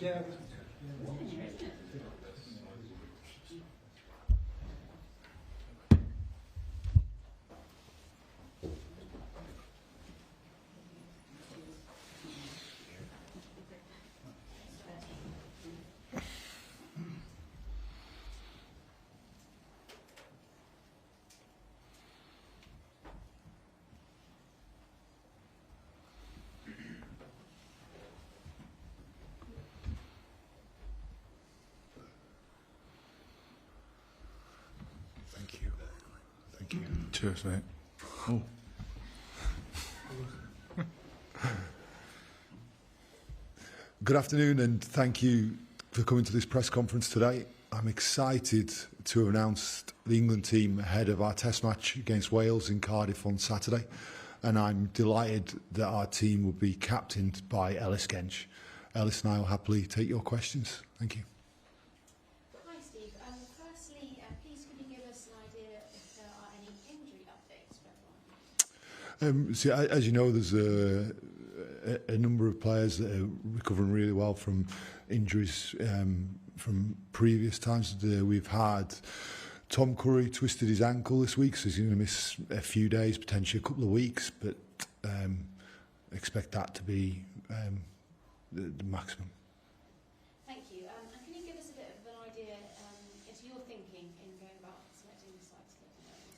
Yeah. Thank you. Cheers, mate. Oh. Good afternoon, and thank you for coming to this press conference today. I'm excited to have announced the England team ahead of our test match against Wales in Cardiff on Saturday, and I'm delighted that our team will be captained by Ellis Genge. Ellis and I will happily take your questions. Thank you. Hi Steve. Firstly, please could you give us an idea if there are any injury updates for everyone? See, as you know, there's a number of players that are recovering really well from injuries from previous times. We've had Tom Curry twisted his ankle this week, so he's going to miss a few days, potentially a couple of weeks, but expect that to be the maximum. Thank you. And can you give us a bit of an idea into your thinking in going about selecting the sites on Saturday?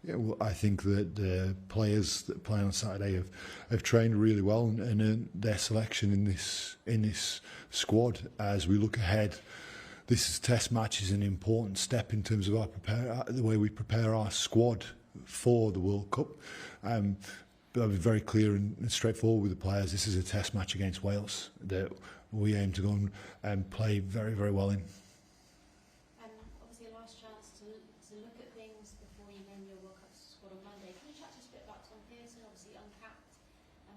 Yeah, well, I think that the players that play on Saturday have trained really well, and their selection in this squad as we look ahead. This test match is an important step in terms of the way we prepare our squad for the World Cup. But I'll be very clear and straightforward with the players. This is a test match against Wales that we aim to go and play very, very well in. Obviously a last chance to look at things before you name your World Cup squad on Monday. Can you chat to us a bit about Tom Pearson, obviously uncapped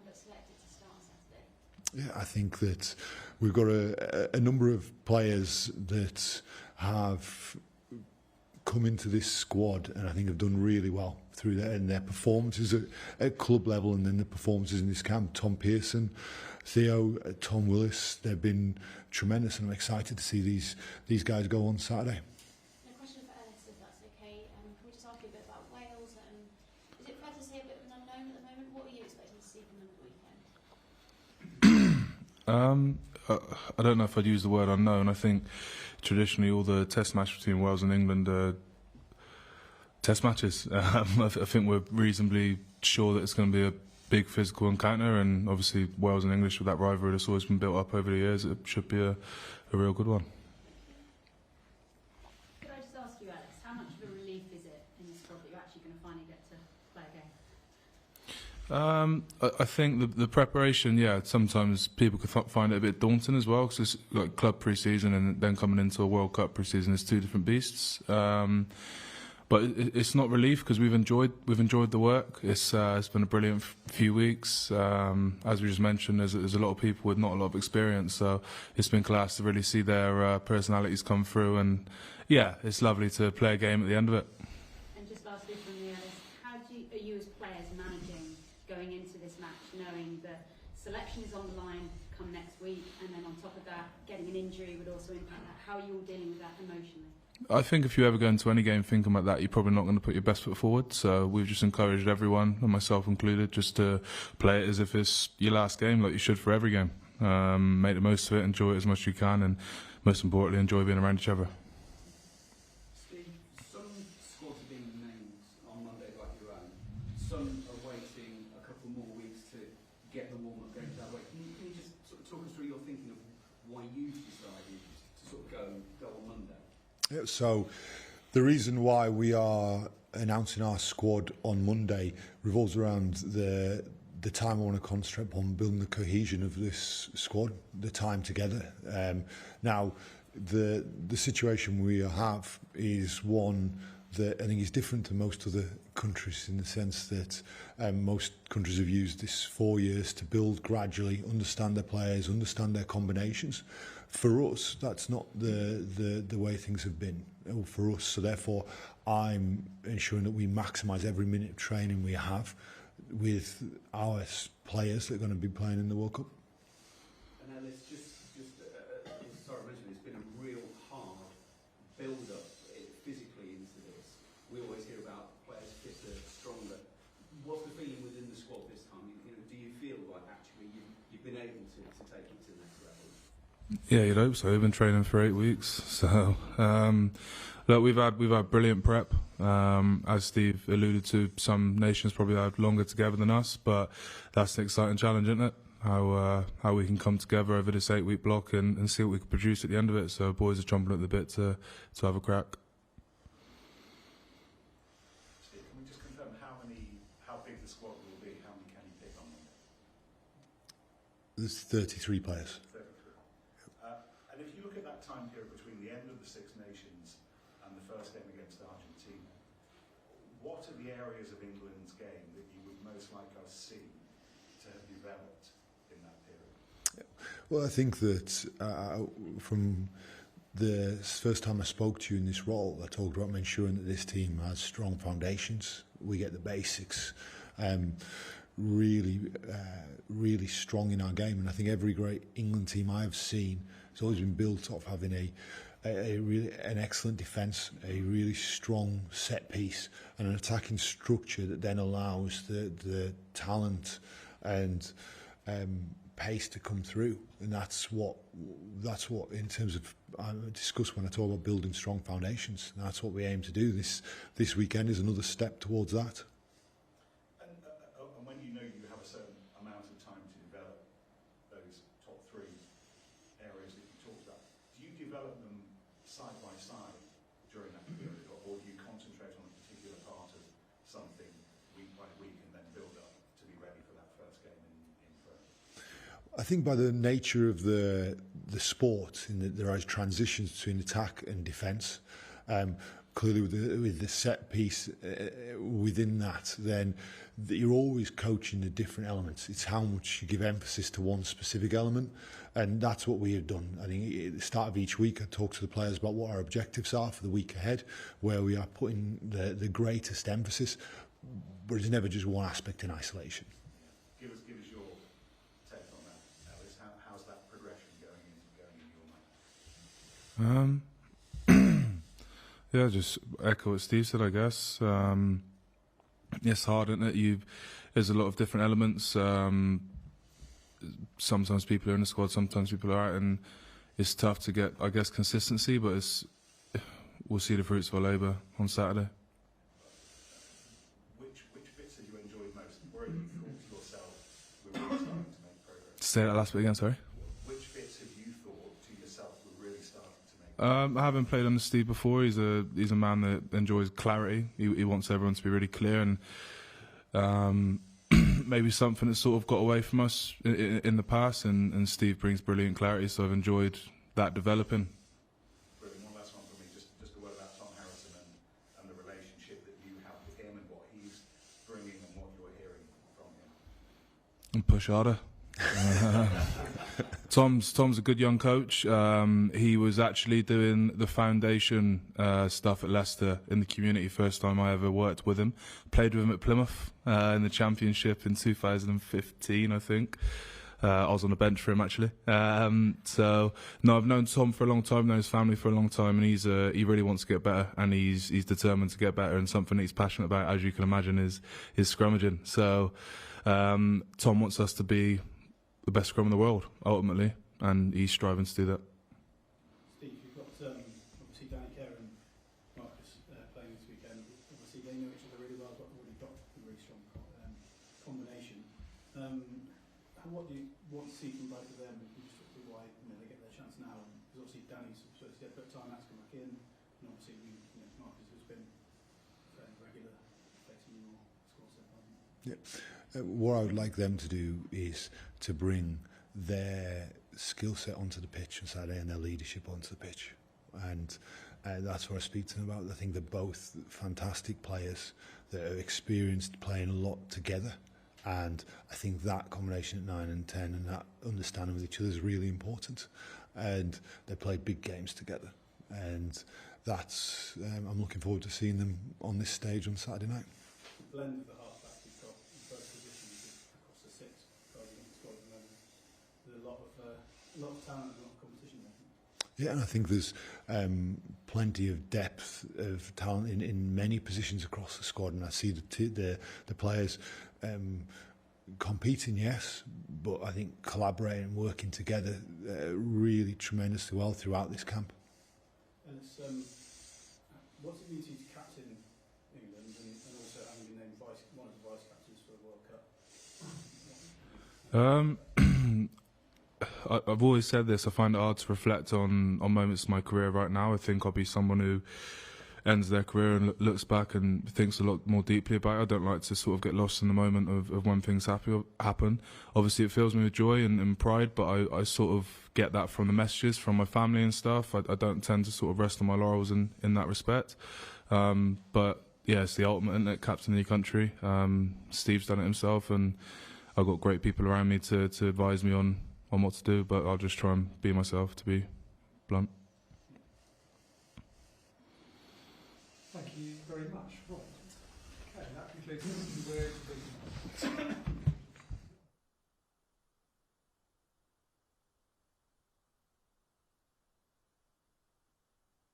but selected to start on Saturday? Yeah, I think that we've got a number of players that have come into this squad and I think have done really well through their performances at club level and then the performances in this camp. Tom Pearson, Theo, Tom Willis, they've been tremendous, and I'm excited to see these guys go on Saturday. A question for Ellis, if that's okay. Can we just ask you a bit about Wales? Is it fair to say a bit of an unknown at the moment? What are you expecting to see from them at the weekend? I don't know if I'd use the word unknown. I think traditionally all the test matches between Wales and England are test matches. I think we're reasonably sure that it's going to be a big physical encounter, and obviously Wales and English, with that rivalry that's always been built up over the years, it should be a real good one. Could I just ask you, Alex, how much of a relief is it in the squad that you're actually going to finally get to play a game? I think the preparation, yeah, sometimes people could find it a bit daunting as well, because it's like club pre-season and then coming into a World Cup pre-season is two different beasts. But it's not relief, because we've enjoyed the work. It's been a brilliant few weeks. As we just mentioned, there's a lot of people with not a lot of experience, so it's been class to really see their personalities come through. And yeah, it's lovely to play a game at the end of it. And just lastly from me, Alice, how are you as players managing going into this match, knowing the selection is on the line come next week, and then on top of that, getting an injury would also impact that? How are you all dealing with that emotionally? I think if you ever go into any game thinking like that, you're probably not going to put your best foot forward. So we've just encouraged everyone, and myself included, just to play it as if it's your last game, like you should for every game. Make the most of it, enjoy it as much as you can, and most importantly, enjoy being around each other. Steve, some squads are being named on Monday like your own. Some are waiting a couple more weeks to get the warm-up games that way. Can you just sort of talk us through your thinking of why you decided to sort of go on Monday? So the reason why we are announcing our squad on Monday revolves around the time I want to concentrate on building the cohesion of this squad, the time together. Now, the situation we have is one that I think is different to most other countries, in the sense that most countries have used this 4 years to build gradually, understand their players, understand their combinations. For us, that's not the way things have been for us. So therefore, I'm ensuring that we maximise every minute of training we have with our players that are going to be playing in the World Cup. And Alice, just Yeah, you'd hope so. We've been training for 8 weeks, so look, we've had brilliant prep. As Steve alluded to, some nations probably had longer together than us, but that's an exciting challenge, isn't it? How we can come together over this 8-week block and see what we can produce at the end of it. So boys are chomping at the bit to have a crack. Steve, can we just confirm how big the squad will be? How many can you pick on them? There's 33 players. 33. And if you look at that time period between the end of the Six Nations and the first game against Argentina, what are the areas of England's game that you would most like us see to have developed in that period? Well, I think that from the first time I spoke to you in this role, I talked about ensuring that this team has strong foundations. We get the basics really strong in our game, and I think every great England team I've seen has always been built off having an excellent defence, a really strong set piece, and an attacking structure that then allows the talent and pace to come through. And that's what in terms of I discuss when I talk about building strong foundations. And that's what we aim to do. This weekend is another step towards that. And when you know you have a certain amount of time to develop those top 3 areas that you talked about, do you develop them side by side during that period, or do you concentrate on a particular part of something week by week and then build up to be ready for that first game in France? I think by the nature of the sport, in that there are transitions between attack and defence. Clearly, with the set piece within that, then you're always coaching the different elements. It's how much you give emphasis to one specific element, and that's what we have done. I think at the start of each week, I talk to the players about what our objectives are for the week ahead, where we are putting the greatest emphasis, but it's never just one aspect in isolation. Give us your take on that, Ellis. How's that progression going in your mind? Yeah, just echo what Steve said, I guess. It's hard, isn't it? There's a lot of different elements. Sometimes people are in the squad, sometimes people are out, and it's tough to get, I guess, consistency, but we'll see the fruits of our labour on Saturday. Which bits have you enjoyed most? Where have you thought to yourself, we're really starting to make progress? Say that last bit again, sorry. Which bits have you thought to yourself we're really starting to make I progress? haven't played under Steve before. He's a man that enjoys clarity. He wants everyone to be really clear, and maybe something that sort of got away from us in the past, and Steve brings brilliant clarity, so I've enjoyed that developing. Brilliant. One last one for me, just a word about Tom Harrison and the relationship that you have with him and what he's bringing and what you're hearing from him. And push harder. Tom's a good young coach. He was actually doing the foundation stuff at Leicester in the community. First time I ever worked with him. Played with him at Plymouth in the Championship in 2015, I think. I was on the bench for him actually. So no, I've known Tom for a long time, known his family for a long time, and he really wants to get better, and he's determined to get better. And something that he's passionate about, as you can imagine, is scrummaging. So Tom wants us to be the best scrum in the world, ultimately, and he's striving to do that. Steve, you've got obviously Danny Kerr and Marcus playing this weekend. Obviously, they know each other really well, but already got a really strong combination. What do you see from both of them? Can you just talk through why they get their chance now? Because obviously Danny's supposed to get a bit of time, that's come back in, and obviously Marcus has been fairly regular, facing your score set. Yeah. What I would like them to do is to bring their skill set onto the pitch on Saturday and their leadership onto the pitch. And that's what I speak to them about. I think they're both fantastic players that are experienced playing a lot together. And I think that combination at 9 and 10 and that understanding with each other is really important. And they play big games together. And that's, I'm looking forward to seeing them on this stage on Saturday night. Blend of the half-back you've got in both positions across the 6 Guardian squad at the moment. There's a lot of talent and a lot of competition there. Yeah, and I think there's plenty of depth of talent in many positions across the squad, and I see the players competing, yes, but I think collaborating and working together really tremendously well throughout this camp. And it's, what's it mean to you to captain England and also having been named one of the vice captains for the World Cup? I've always said this. I find it hard to reflect on moments in my career right now. I think I'll be someone who ends their career and looks back and thinks a lot more deeply about it. I don't like to sort of get lost in the moment of when things happen. Obviously, it fills me with joy and pride, but I sort of get that from the messages from my family and stuff. I don't tend to sort of rest on my laurels in that respect. But yeah, it's the ultimate, isn't it? Captain of your country. Steve's done it himself, and I've got great people around me to advise me on what to do, but I'll just try and be myself, to be blunt. Thank you very much. Right. Okay, that concludes the